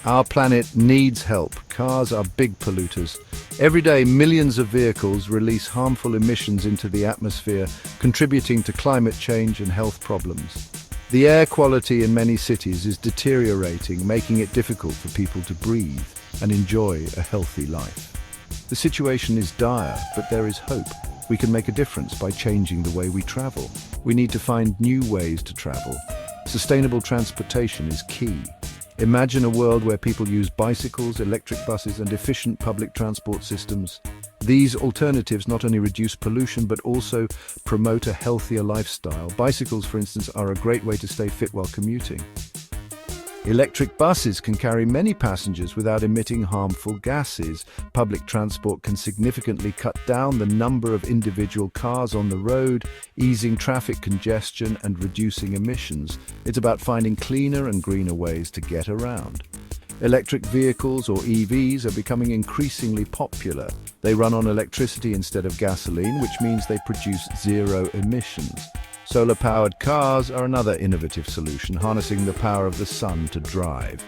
Our planet needs help. Cars are big polluters. Every day, millions of vehicles release harmful emissions into the atmosphere, contributing to climate change and health problems. The air quality in many cities is deteriorating, making it difficult for people to breathe and enjoy a healthy life. The situation is dire, but there is hope. We can make a difference by changing the way we travel. We need to find new ways to travel. Sustainable transportation is key. Imagine a world where people use bicycles, electric buses, and efficient public transport systems. These alternatives not only reduce pollution but also promote a healthier lifestyle. Bicycles, for instance, are a great way to stay fit while commuting. Electric buses can carry many passengers without emitting harmful gases. Public transport can significantly cut down the number of individual cars on the road, easing traffic congestion and reducing emissions. It's about finding cleaner and greener ways to get around. Electric vehicles, or EVs, are becoming increasingly popular. They run on electricity instead of gasoline, which means they produce zero emissions. Solar-powered cars are another innovative solution, harnessing the power of the sun to drive.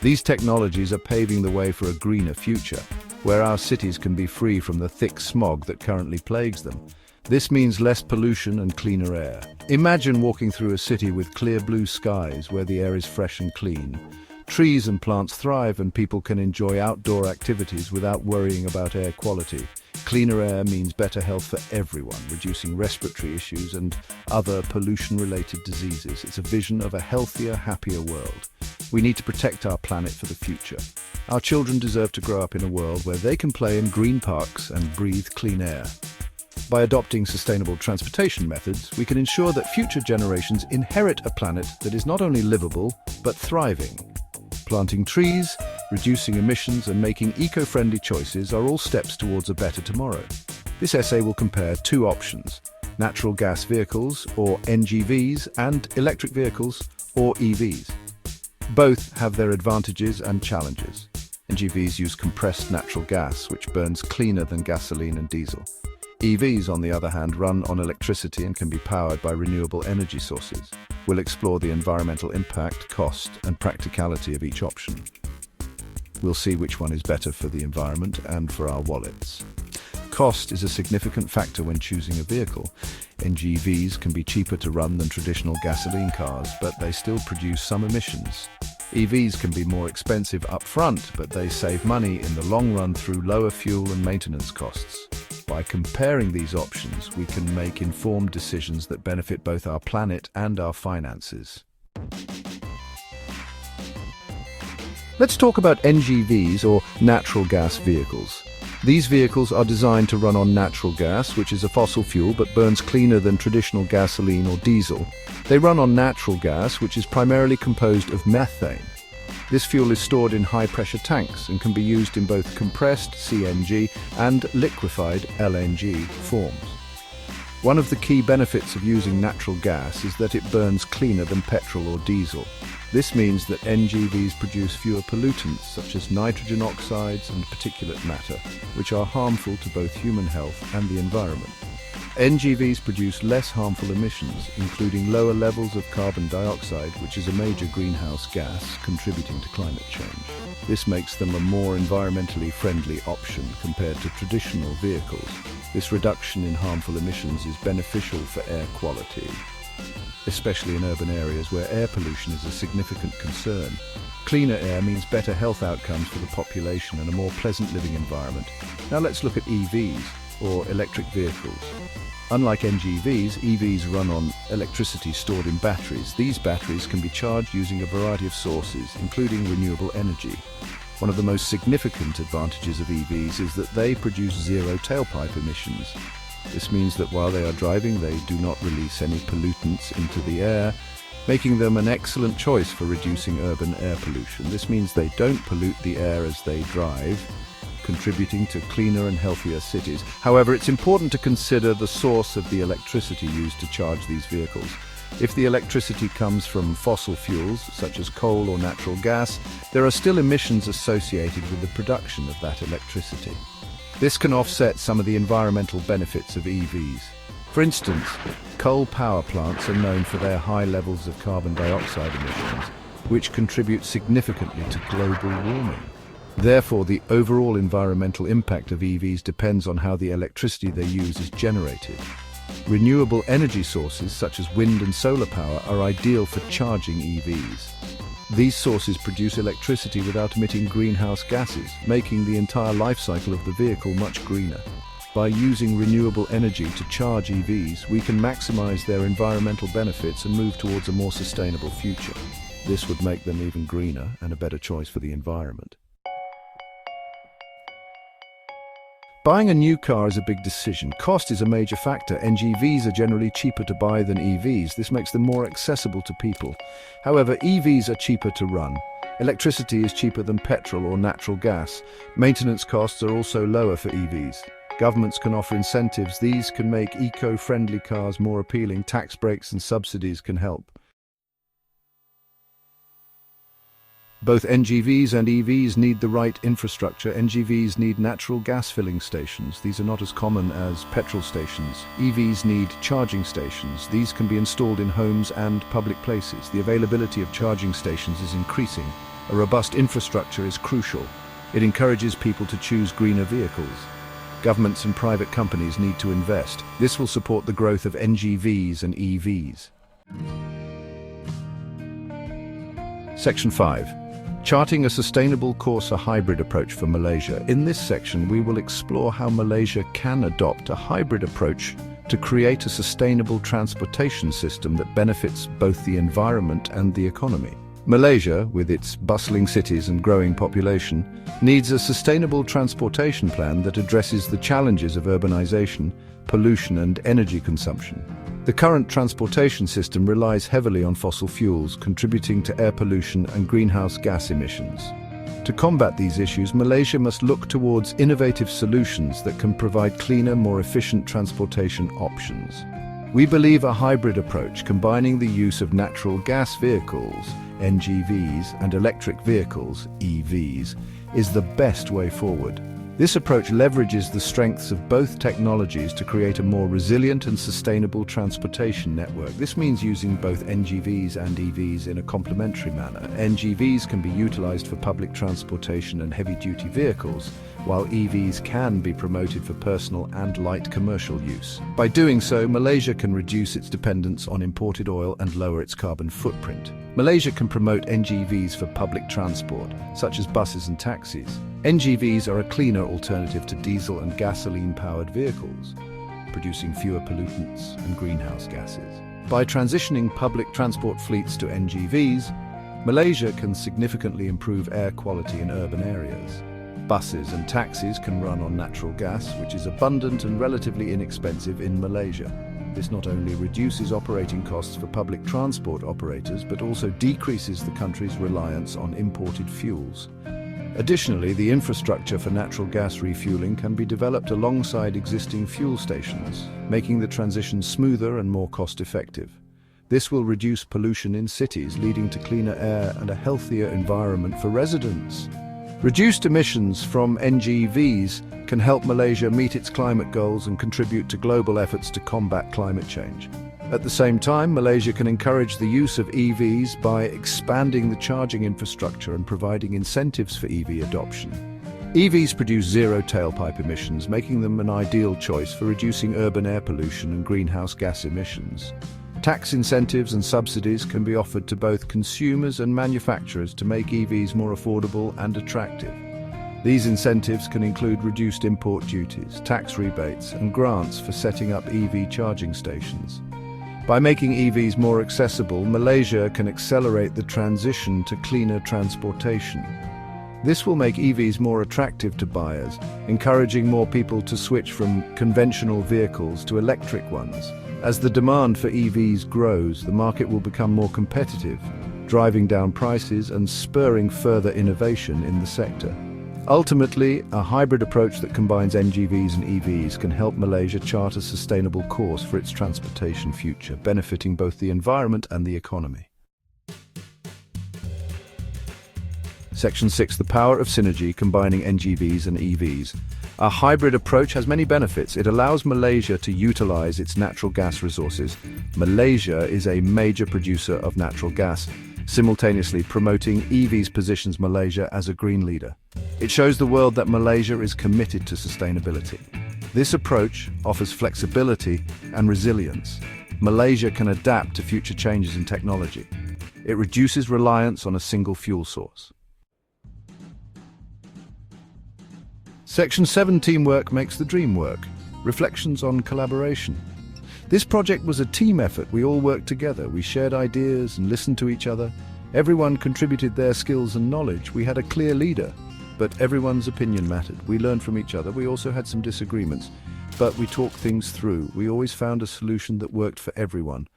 These technologies are paving the way for a greener future, where our cities can be free from the thick smog that currently plagues them. This means less pollution and cleaner air. Imagine walking through a city with clear blue skies, where the air is fresh and clean. Trees and plants thrive and people can enjoy outdoor activities without worrying about air quality. Cleaner air means better health for everyone, reducing respiratory issues and other pollution-related diseases. It's a vision of a healthier, happier world. We need to protect our planet for the future. Our children deserve to grow up in a world where they can play in green parks and breathe clean air. By adopting sustainable transportation methods, we can ensure that future generations inherit a planet that is not only livable, but thriving. Planting trees, reducing emissions, and making eco-friendly choices are all steps towards a better tomorrow. This essay will compare two options: natural gas vehicles, or NGVs, and electric vehicles, or EVs. Both have their advantages and challenges. NGVs use compressed natural gas, which burns cleaner than gasoline and diesel. EVs, on the other hand, run on electricity and can be powered by renewable energy sources. We'll explore the environmental impact, cost, and practicality of each option. We'll see which one is better for the environment and for our wallets. Cost is a significant factor when choosing a vehicle. NGVs can be cheaper to run than traditional gasoline cars, but they still produce some emissions. EVs can be more expensive up front, but they save money in the long run through lower fuel and maintenance costs. By comparing these options, we can make informed decisions that benefit both our planet and our finances. Let's talk about NGVs, or natural gas vehicles. These vehicles are designed to run on natural gas, which is a fossil fuel but burns cleaner than traditional gasoline or diesel. They run on natural gas, which is primarily composed of methane. This fuel is stored in high-pressure tanks and can be used in both compressed CNG and liquefied LNG forms. One of the key benefits of using natural gas is that it burns cleaner than petrol or diesel. This means that NGVs produce fewer pollutants such as nitrogen oxides and particulate matter, which are harmful to both human health and the environment. NGVs produce less harmful emissions, including lower levels of carbon dioxide, which is a major greenhouse gas contributing to climate change. This makes them a more environmentally friendly option compared to traditional vehicles. This reduction in harmful emissions is beneficial for air quality, especially in urban areas where air pollution is a significant concern. Cleaner air means better health outcomes for the population and a more pleasant living environment. Now let's look at EVs, or electric vehicles. Unlike NGVs, EVs run on electricity stored in batteries. These batteries can be charged using a variety of sources, including renewable energy. One of the most significant advantages of EVs is that they produce zero tailpipe emissions. This means that while they are driving, they do not release any pollutants into the air, making them an excellent choice for reducing urban air pollution. This means they don't pollute the air as they drive, contributing to cleaner and healthier cities. However, it's important to consider the source of the electricity used to charge these vehicles. If the electricity comes from fossil fuels, such as coal or natural gas, there are still emissions associated with the production of that electricity. This can offset some of the environmental benefits of EVs. For instance, coal power plants are known for their high levels of carbon dioxide emissions. which contribute significantly to global warming. Therefore, the overall environmental impact of EVs depends on how the electricity they use is generated. Renewable energy sources such as wind and solar power are ideal for charging EVs. These sources produce electricity without emitting greenhouse gases, making the entire life cycle of the vehicle much greener. By using renewable energy to charge EVs, we can maximize their environmental benefits and move towards a more sustainable future. This would make them even greener and a better choice for the environment. Buying a new car is a big decision. Cost is a major factor. NGVs are generally cheaper to buy than EVs. This makes them more accessible to people. However, EVs are cheaper to run. Electricity is cheaper than petrol or natural gas. Maintenance costs are also lower for EVs. Governments can offer incentives. These can make eco-friendly cars more appealing. Tax breaks and subsidies can help. Both NGVs and EVs need the right infrastructure. NGVs need natural gas filling stations. These are not as common as petrol stations. EVs need charging stations. These can be installed in homes and public places. The availability of charging stations is increasing. A robust infrastructure is crucial. It encourages people to choose greener vehicles. Governments and private companies need to invest. This will support the growth of NGVs and EVs. Section 5. Charting a sustainable course, a hybrid approach for Malaysia. In this section, we will explore how Malaysia can adopt a hybrid approach to create a sustainable transportation system that benefits both the environment and the economy. Malaysia, with its bustling cities and growing population, needs a sustainable transportation plan that addresses the challenges of urbanization, pollution, and energy consumption. The current transportation system relies heavily on fossil fuels, contributing to air pollution and greenhouse gas emissions. To combat these issues, Malaysia must look towards innovative solutions that can provide cleaner, more efficient transportation options. We believe a hybrid approach combining the use of natural gas vehicles, NGVs, and electric vehicles, EVs, is the best way forward. This approach leverages the strengths of both technologies to create a more resilient and sustainable transportation network. This means using both NGVs and EVs in a complementary manner. NGVs can be utilized for public transportation and heavy-duty vehicles, while EVs can be promoted for personal and light commercial use. By doing so, Malaysia can reduce its dependence on imported oil and lower its carbon footprint. Malaysia can promote NGVs for public transport, such as buses and taxis. NGVs are a cleaner alternative to diesel and gasoline-powered vehicles, producing fewer pollutants and greenhouse gases. By transitioning public transport fleets to NGVs, Malaysia can significantly improve air quality in urban areas. Buses and taxis can run on natural gas, which is abundant and relatively inexpensive in Malaysia. This not only reduces operating costs for public transport operators, but also decreases the country's reliance on imported fuels. Additionally, the infrastructure for natural gas refueling can be developed alongside existing fuel stations, making the transition smoother and more cost-effective. This will reduce pollution in cities, leading to cleaner air and a healthier environment for residents. Reduced emissions from NGVs can help Malaysia meet its climate goals and contribute to global efforts to combat climate change. At the same time, Malaysia can encourage the use of EVs by expanding the charging infrastructure and providing incentives for EV adoption. EVs produce zero tailpipe emissions, making them an ideal choice for reducing urban air pollution and greenhouse gas emissions. Tax incentives and subsidies can be offered to both consumers and manufacturers to make EVs more affordable and attractive. These incentives can include reduced import duties, tax rebates, and grants for setting up EV charging stations. By making EVs more accessible, Malaysia can accelerate the transition to cleaner transportation. This will make EVs more attractive to buyers, encouraging more people to switch from conventional vehicles to electric ones. As the demand for EVs grows, the market will become more competitive, driving down prices and spurring further innovation in the sector. Ultimately, a hybrid approach that combines NGVs and EVs can help Malaysia chart a sustainable course for its transportation future, benefiting both the environment and the economy. Section 6. The power of synergy combining NGVs and EVs. A hybrid approach has many benefits. It allows Malaysia to utilize its natural gas resources. Malaysia is a major producer of natural gas, Simultaneously promoting EVs positions Malaysia as a green leader. It shows the world that Malaysia is committed to sustainability. This approach offers flexibility and resilience. Malaysia can adapt to future changes in technology. It reduces reliance on a single fuel source. Section 7 Teamwork makes the dream work. Reflections on collaboration. This project was a team effort. We all worked together. We shared ideas and listened to each other. Everyone contributed their skills and knowledge. We had a clear leader, but everyone's opinion mattered. We learned from each other. We also had some disagreements, but we talked things through. We always found a solution that worked for everyone.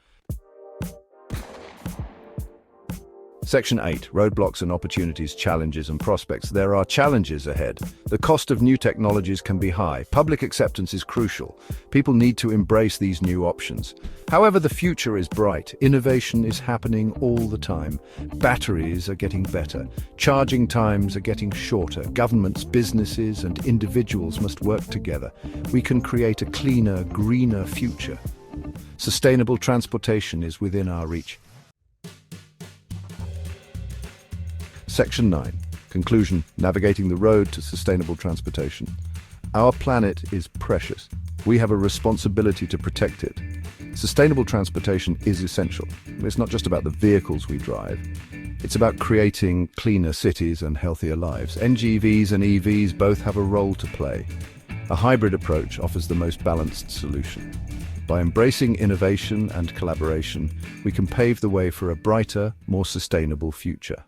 Section 8, roadblocks and opportunities, challenges and prospects. There are challenges ahead. The cost of new technologies can be high. Public acceptance is crucial. People need to embrace these new options. However, the future is bright. Innovation is happening all the time. Batteries are getting better. Charging times are getting shorter. Governments, businesses, and individuals must work together. We can create a cleaner, greener future. Sustainable transportation is within our reach. Section 9. Conclusion. Navigating the road to sustainable transportation. Our planet is precious. We have a responsibility to protect it. Sustainable transportation is essential. It's not just about the vehicles we drive. It's about creating cleaner cities and healthier lives. NGVs and EVs both have a role to play. A hybrid approach offers the most balanced solution. By embracing innovation and collaboration, we can pave the way for a brighter, more sustainable future.